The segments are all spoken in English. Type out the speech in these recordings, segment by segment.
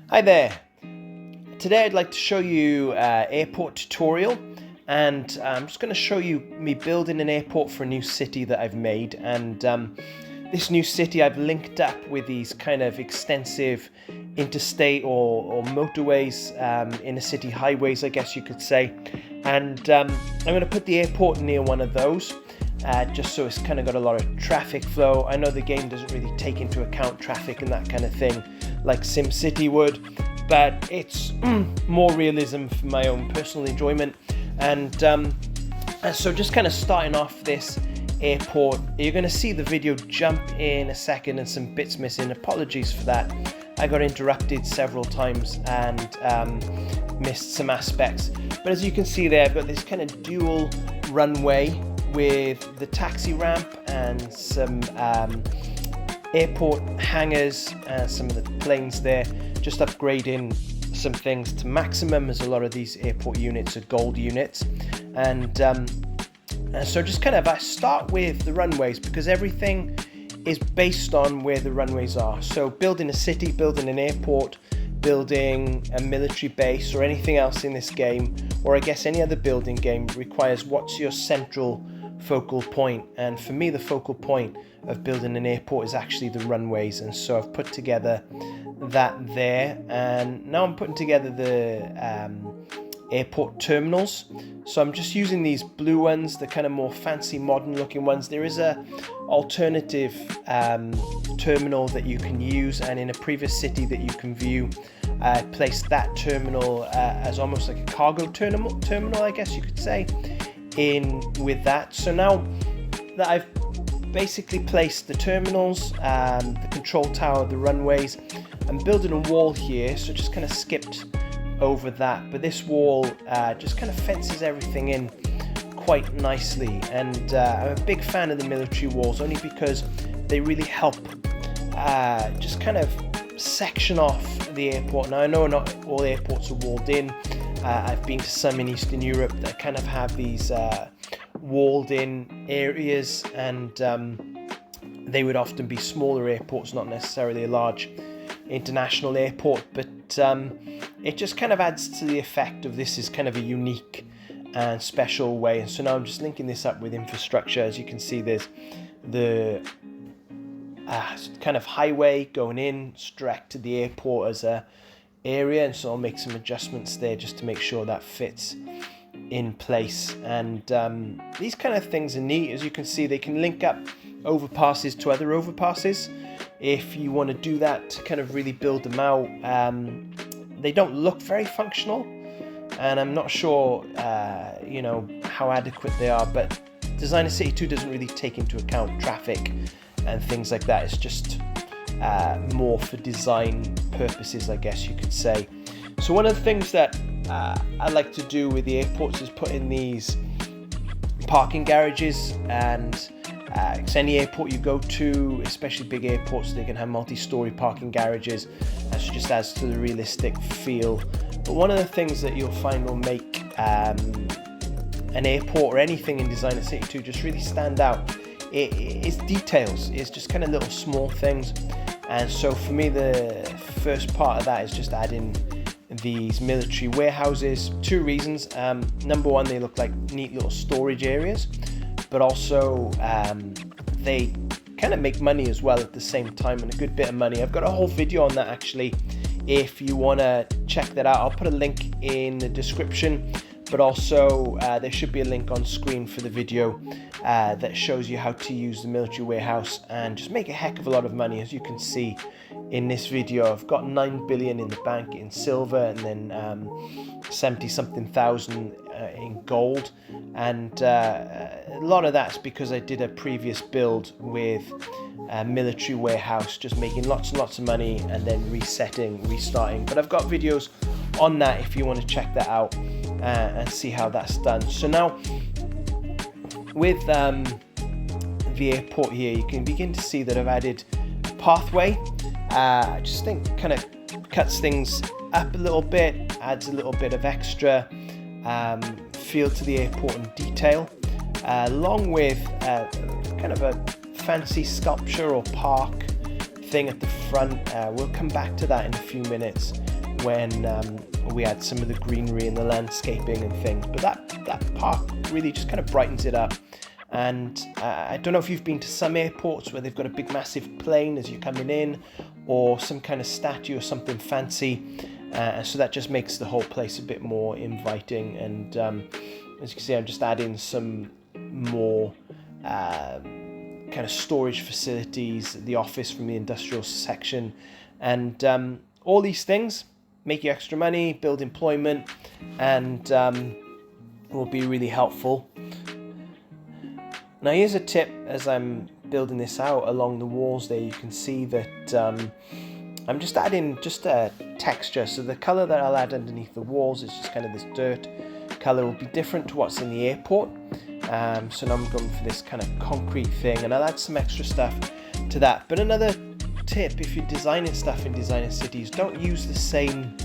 Hi there. Today I'd like to show you airport tutorial, and I'm just going to show you me building an airport for a new city that I've made. And this new city I've linked up with these kind of extensive interstate or motorways, inner city highways, I guess you could say. And I'm going to put the airport near one of those. Just so it's kind of got a lot of traffic flow. I know the game doesn't really take into account traffic and that kind of thing like SimCity would, but it's more realism for my own personal enjoyment. And so just kind of starting off this airport, you're going to see the video jump in a second and some bits missing. Apologies for that. I got interrupted several times and missed some aspects. But as you can see there, I've got this kind of dual runway with the taxi ramp and some airport hangars and some of the planes there, just upgrading some things to maximum, as a lot of these airport units are gold units. And so just kind of I start with the runways because everything is based on where the runways are. So building a city, building an airport, building a military base, or anything else in this game, or I guess any other building game, requires what's your central focal point. And for me, the focal point of building an airport is actually the runways, and so I've put together that there, and now I'm putting together the airport terminals. So I'm just using these blue ones, the kind of more fancy modern looking ones. There is a alternative terminal that you can use, and in a previous city that you can view, I placed that terminal as almost like a cargo terminal, I guess you could say, in with that. So now that I've basically placed the terminals, the control tower, the runways, I'm building a wall here, so just kind of skipped over that, but this wall just kind of fences everything in quite nicely. And I'm a big fan of the military walls, only because they really help just kind of section off the airport. Now I know not all airports are walled in. I've been to some in Eastern Europe that kind of have these walled in areas, and they would often be smaller airports, not necessarily a large international airport, but it just kind of adds to the effect of this is kind of a unique and special way. And so now I'm just linking this up with infrastructure. As you can see, there's the kind of highway going in direct to the airport as a area, and so I'll make some adjustments there just to make sure that fits in place. And these kind of things are neat. As you can see, they can link up overpasses to other overpasses if you want to do that to kind of really build them out. They don't look very functional, and I'm not sure how adequate they are, but Designer City 2 doesn't really take into account traffic and things like that. It's just more for design purposes, I guess you could say. So one of the things that I like to do with the airports is put in these parking garages, and any airport you go to, especially big airports, they can have multi-story parking garages, and so just adds to the realistic feel. But one of the things that you'll find will make an airport or anything in Designer City 2 just really stand out is details. It's just kind of little small things. And so for me, the first part of that is just adding these military warehouses. Two reasons. Number one, they look like neat little storage areas, but also they kind of make money as well at the same time, and a good bit of money. I've got a whole video on that actually. If you want to check that out, I'll put a link in the description, but also there should be a link on screen for the video that shows you how to use the military warehouse and just make a heck of a lot of money. As you can see in this video, I've got 9 billion in the bank in silver, and then 70 something thousand in gold, and a lot of that's because I did a previous build with a military warehouse, just making lots and lots of money and then restarting. But I've got videos on that if you want to check that out and see how that's done. So now with the airport here, you can begin to see that I've added a pathway. I just think kind of cuts things up a little bit, adds a little bit of extra feel to the airport and detail, along with kind of a fancy sculpture or park thing at the front. We'll come back to that in a few minutes when we add some of the greenery and the landscaping and things. But that park really just kind of brightens it up. And I don't know if you've been to some airports where they've got a big massive plane as you're coming in, or some kind of statue or something fancy. So that just makes the whole place a bit more inviting. And as you can see, I'm just adding some more kind of storage facilities, the office from the industrial section, and all these things make you extra money, build employment, and will be really helpful. Now here's a tip. As I'm building this out along the walls there, you can see that I'm just adding just a texture. So the color that I'll add underneath the walls is just kind of this dirt color. Will be different to what's in the airport. So now I'm going for this kind of concrete thing, and I'll add some extra stuff to that. But another tip, if you're designing stuff in Designer Cities, don't use the same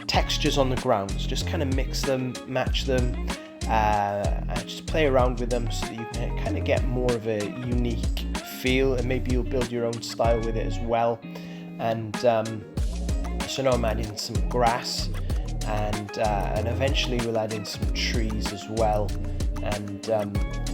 textures on the grounds. Just kind of mix them, match them, and just play around with them so that you can kind of get more of a unique feel, and maybe you'll build your own style with it as well. And so now I'm adding some grass, and eventually we'll add in some trees as well, and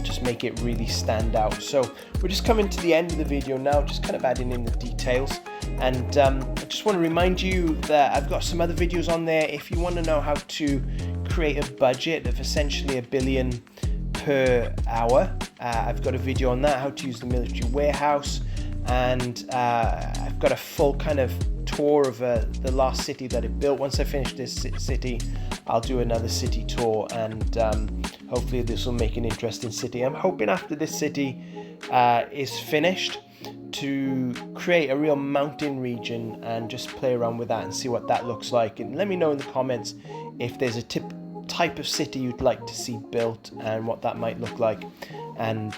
just make it really stand out. So we're just coming to the end of the video now, just kind of adding in the details. And I just want to remind you that I've got some other videos on there. If you want to know how to create a budget of essentially $1 billion per hour, I've got a video on that, how to use the military warehouse. And I've got a full kind of tour of the last city that I built. Once I finish this city, I'll do another city tour, and hopefully this will make an interesting city. I'm hoping after this city is finished to create a real mountain region and just play around with that and see what that looks like. And let me know in the comments if there's a type of city you'd like to see built and what that might look like. And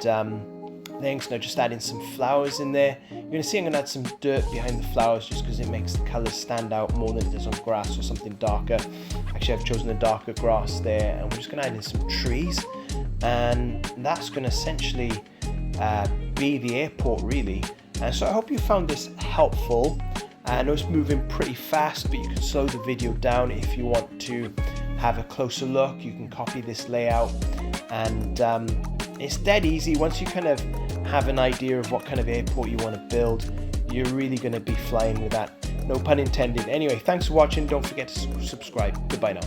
thanks. Now just adding some flowers in there. You're going to see I'm going to add some dirt behind the flowers just because it makes the colours stand out more than it does on grass or something darker. Actually, I've chosen a darker grass there, and we're just going to add in some trees, and that's going to essentially be the airport really. And so I hope you found this helpful. I know it's moving pretty fast, but you can slow the video down if you want to have a closer look. You can copy this layout, and it's dead easy. Once you kind of have an idea of what kind of airport you want to build, you're really going to be flying with that. No pun intended. Anyway, thanks for watching. Don't forget to subscribe. Goodbye now.